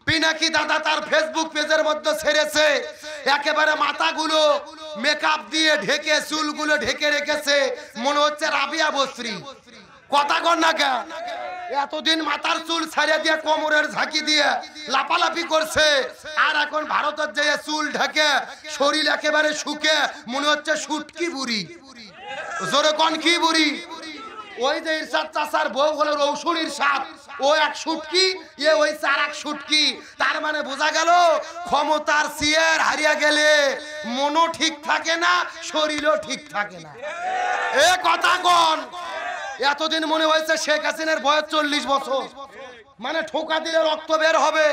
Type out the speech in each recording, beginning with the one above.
পিনাকি দাদা তার ফেসবুক পেজের মধ্যে ছেড়েছে, একেবারে মাথাগুলো মেকআপ দিয়ে ঢেকে, চুলগুলো ঢেকে রেখেছে, মনে হচ্ছে রাবিয়া বস্ত্রী। কথা কর না কেন? এতদিন মাথার চুল ছাড়িয়ে দিয়ে কোমরের ঝাঁকি দিয়ে লাপালাপি করছে, আর এখন ভারতের যে চুল ঢেকে শরীর একেবারে শুকে মনে হচ্ছে শুটকি বুড়ি। জোরে কোন কি বুড়ি? ওই যে ইরশাদ চাচার বউ হলো রৌশন ইরশাদ, ও এক শুটকি, এ ওই চার এক শুটকি। তার মানে বোঝা গেল ক্ষমতার চেয়ার হারিয়ে গেলে মনও ঠিক থাকে না, শরীরও ঠিক থাকে না। এ কথা কোন? এতদিন মনে হয়েছে শেখ হাসিনার বয়স 40 বছর, মানে ঠোকা দিলে রক্ত বের হবে।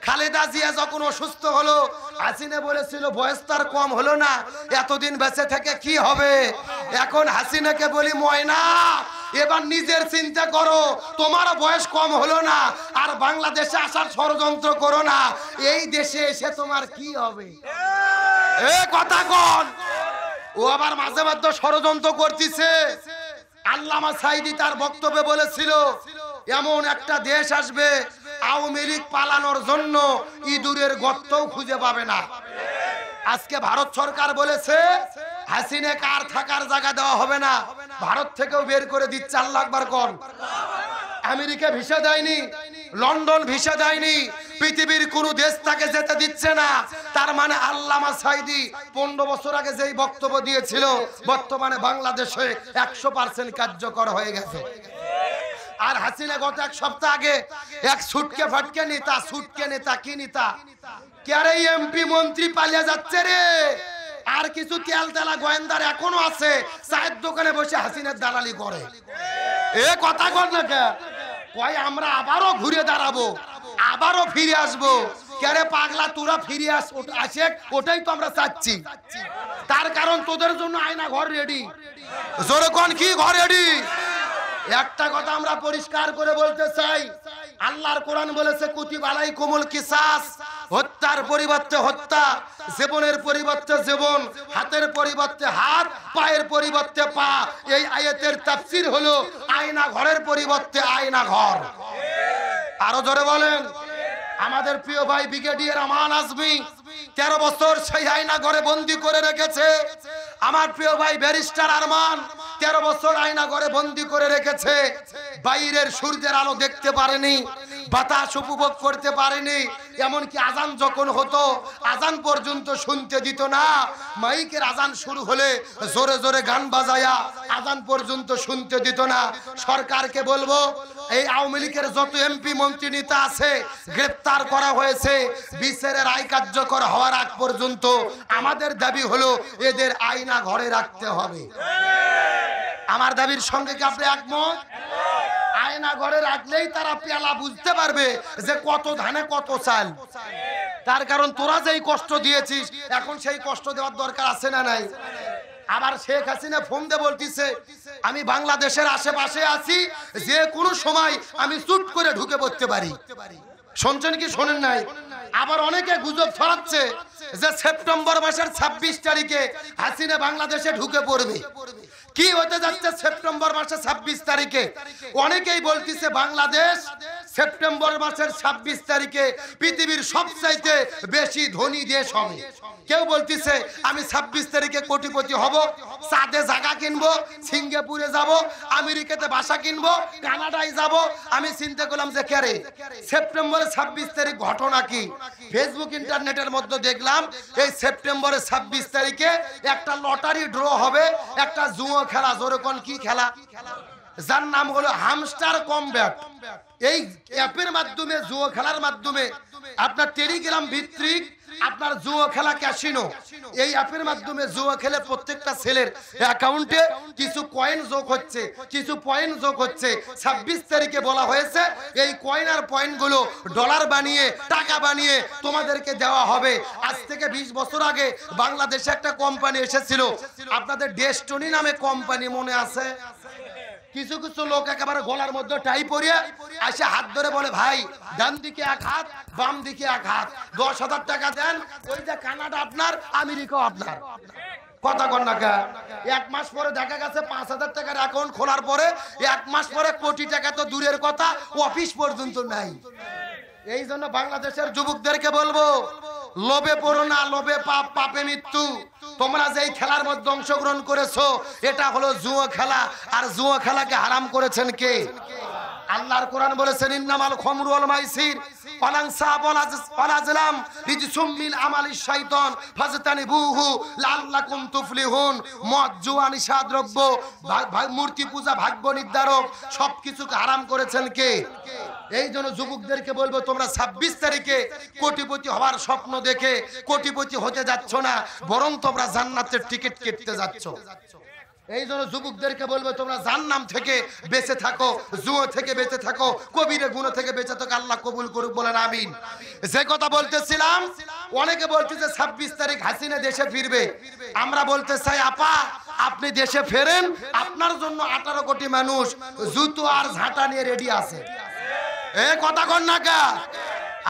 খালেদা জিয়া যখন অসুস্থ হলো, হাসিনা বলেছিল বয়স তার কম হলো না, এতদিন বেঁচে থেকে কি হবে। এখন হাসিনাকে বলি, ময়না এবার নিজের চিন্তা করো, তোমার বয়স কম হলো না, আর বাংলাদেশে আসার ষড়যন্ত্র করো না, এই দেশে এসে তোমার কি হবে। এ কথা কোন? ও আবার মাঝে মাঝে ষড়যন্ত্র করতেছে। আল্লামা সাঈদী তার বক্তব্যে বলেছিল, এমন একটা দেশ আসবে আওয়ামী লীগ পালানোর জন্য ইঁদুরের গর্তও খুঁজে পাবে না। আজকে ভারত সরকার বলেছে হাসিনাকে আর থাকার জায়গা দেওয়া হবে না, ভারত থেকেও বের করে দিচ্ছে। আল্লাহু আকবার কোন? আমেরিকা ভিসা দেয়নি, লন্ডন ভিসা দেয়নি, পৃথিবীর কোন দেশ তাকে যেতে দিচ্ছে না। তার মানে আল্লামা সাঈদী 15 বছর আগে যেই বক্তব্য দিয়েছিল, বর্তমানে বাংলাদেশে 100% কার্যকর হয়ে গেছে। আর হাসিনা গত এক সপ্তাহ আগে এক ছুটকে ফাটকে নেতা, ছুটকে নেতা কি নেতা, কারে এমপি মন্ত্রী পালিয়ে যাচ্ছে রে। আর কিছু তেল তেলা গোয়েন্দার এখনো আছে, চায়ের দোকানে বসে হাসিনার দালালি করে। এ কথা কর না কে? কয় আমরা আবারও ঘুরে দাঁড়াবো, আবারও ফিরে আসবো। কেরে পাগলা, তোরা ফিরে আসে, ওটাই তো আমরা চাচ্ছি। তার কারণ তোদের জন্য আয়না ঘর রেডি। জোরে কোন কি ঘর রেডি? একটা কথা আমরা পরিষ্কার করে বলতে চাই, আল্লাহর কোরআন বলেছে কুতিবা আলাইকুমুল কিসাস, হত্যার পরিবর্তে হত্যা, জীবনের পরিবর্তে জীবন, হাতের পরিবর্তে হাত, পায়ের পরিবর্তে পা। এই আয়াতের তাফসীর হলো আয়না ঘরের পরিবর্তে আয়না ঘর। আরো জোরে বলেন। আমাদের প্রিয় ভাই ব্রিগেডিয়ার আমান আজমি 13 বছর সেই আয়না ঘরে বন্দী করে রেখেছে। আমার প্রিয় ভাই ব্যারিস্টার আরমান 13 বছর আয়না ঘরে বন্দী করে রেখেছে। বাইরের সূর্যের আলো দেখতে পারেনি, বাতাস উপভোগ করতে পারেনি, এমনকি আজান যখন হতো আজান পর্যন্ত শুনতে দিত না। মাইকের আজান শুরু হলে জোরে জোরে গান বাজায়া আজান পর্যন্ত শুনতে দিত না। সরকারকে বলবো, এই আওয়ামী লীগের যত এমপি মন্ত্রী নেতা আছে গ্রেফতার করা হয়েছে, বিচারের রায় কার্যকর হওয়ার আগ পর্যন্ত আমাদের দাবি হলো এদের আয়না ঘরে রাখতে হবে। আমার দাবির সঙ্গে কি আপনি একমত? আয়না ঘরে রাখলেই তারা পেলা বুঝতে পারবে যে কত ধানে কত চাল। তার কারণ তোরা যেই কষ্ট দিয়েছিস, এখন সেই কষ্ট দেওয়ার দরকার আছে না নাই? আবার শেখ হাসিনা ফোন দিয়ে বলতিছে, আমি বাংলাদেশের আশেপাশে আছি, যে কোনো সময় আমি চুট করে ঢুকে পড়তে পারি। শুনছেন কি শোনেন নাই? আবার অনেকে গুজব ছড়াচ্ছে যে সেপ্টেম্বর মাসের 26 তারিখে হাসিনা বাংলাদেশে ঢুকে পড়বে। কি হতে যাচ্ছে সেপ্টেম্বর মাসের 26 তারিখে? অনেকেই বলতিছে বাংলাদেশ সেপ্টেম্বর মাসের 26 তারিখে পৃথিবীর সবচাইতে বেশি ধনী দেশ হবে। কেউ বলতিছে আমি 26 তারিখে কোটিপতি হব, চাঁদে জায়গা কিনবো, সিঙ্গাপুরে যাব, আমেরিকাতে বাসা কিনবো, কানাডায় যাব। আমি চিন্তা করলাম যে কেরে সেপ্টেম্বরের 26 তারিখ ঘটনা কি? ফেসবুক ইন্টারনেটের মধ্যে দেখলাম এই সেপ্টেম্বরের 26 তারিখে একটা লটারি ড্র হবে, একটা জুয়ো খেলা। জোরে কোন কি খেলা? যার নাম হলো হামস্টার কমব্যাট। এই অ্যাপের মাধ্যমে, জুয়ো খেলার মাধ্যমে আপনার টেলিগ্রাম ভিত্তিক আপনার জুয়ো খেলা ক্যাসিনো, এই অ্যাপের মাধ্যমে জুয়ো খেলে প্রত্যেকটা ছেলের অ্যাকাউন্টে কিছু কয়েন যোগ হচ্ছে, কিছু পয়েন্ট যোগ হচ্ছে। 26 তারিখে বলা হয়েছে এই কয়েন আর পয়েন্টগুলো ডলার বানিয়ে, টাকা বানিয়ে তোমাদেরকে দেওয়া হবে। আজ থেকে 20 বছর আগে বাংলাদেশে একটা কোম্পানি এসেছিল, আপনাদের ডেস্টনি নামে কোম্পানি, মনে আছে? কিছু কিছু লোক একেবারে গলার মধ্যে টাই পরিয়ে আসে, হাত ধরে বলে ভাই ডান দিকে এক হাত, বাম দিকে এক হাত, 10,000 টাকা দেন, ওই যে কানাডা আপনার, আমেরিকাও আপনার। কথা কন না কে? 1 মাস পরে দেখা গেছে 5,000 টাকার অ্যাকাউন্ট খোলার পরে 1 মাস পরে কোটি টাকা তো দূরের কথা, অফিস পর্যন্ত নাই। এই জন্য বাংলাদেশের যুবকদেরকে বলবো, লোভে পড়ো না, লোভে পাপ, পাপে মৃত্যু। তোমরা যেই খেলার মধ্যে অংশগ্রহণ করেছো এটা হলো জুয়া খেলা, আর জুয়া খেলাকে হারাম করেছেন কে? আল্লাহর কোরআন বলেছেন ইন্নামাল খামরু ওয়াল মাইসির ওয়াল আনসাব ওয়াল আজলাম রিজসুম মিন আমালিশ শাইতান ফাজতানিবুহু লাআল্লাকুম তুফলিহুন। মদ, জুয়া, নিশাদ্রব্য, মূর্তি পূজা, ভাগ্য নির্ধারক সবকিছুকে হারাম করেছেন কে? এই জন্য যুবকদেরকে বলবো, তোমরা 26 তারিখে কোটিপতি হওয়ার স্বপ্ন দেখে কোটিপতি হতে যাচ্ছ না, বরং তোমরা জান্নাতের টিকিট কেটে যাচ্ছ। এই জন্য যুবকদেরকে বলবো, তোমরা জাহান্নাম থেকে বেঁচে থাকো, জুয়া থেকে বেঁচে থাকো, কবিরে গুনাহ থেকে বেঁচে থাকো। আল্লাহ কবুল করুক, বলেন আমিন। যে কথা বলতেছিলাম, অনেকে বলছে যে 26 তারিখ হাসিনা দেশে ফিরবে। আমরা বলতে চাই, আপা আপনি দেশে ফেরেন, আপনার জন্য 18 কোটি মানুষ জুতো আর ঝাঁটা নিয়ে রেডি আছে। এ কথা কন না কা?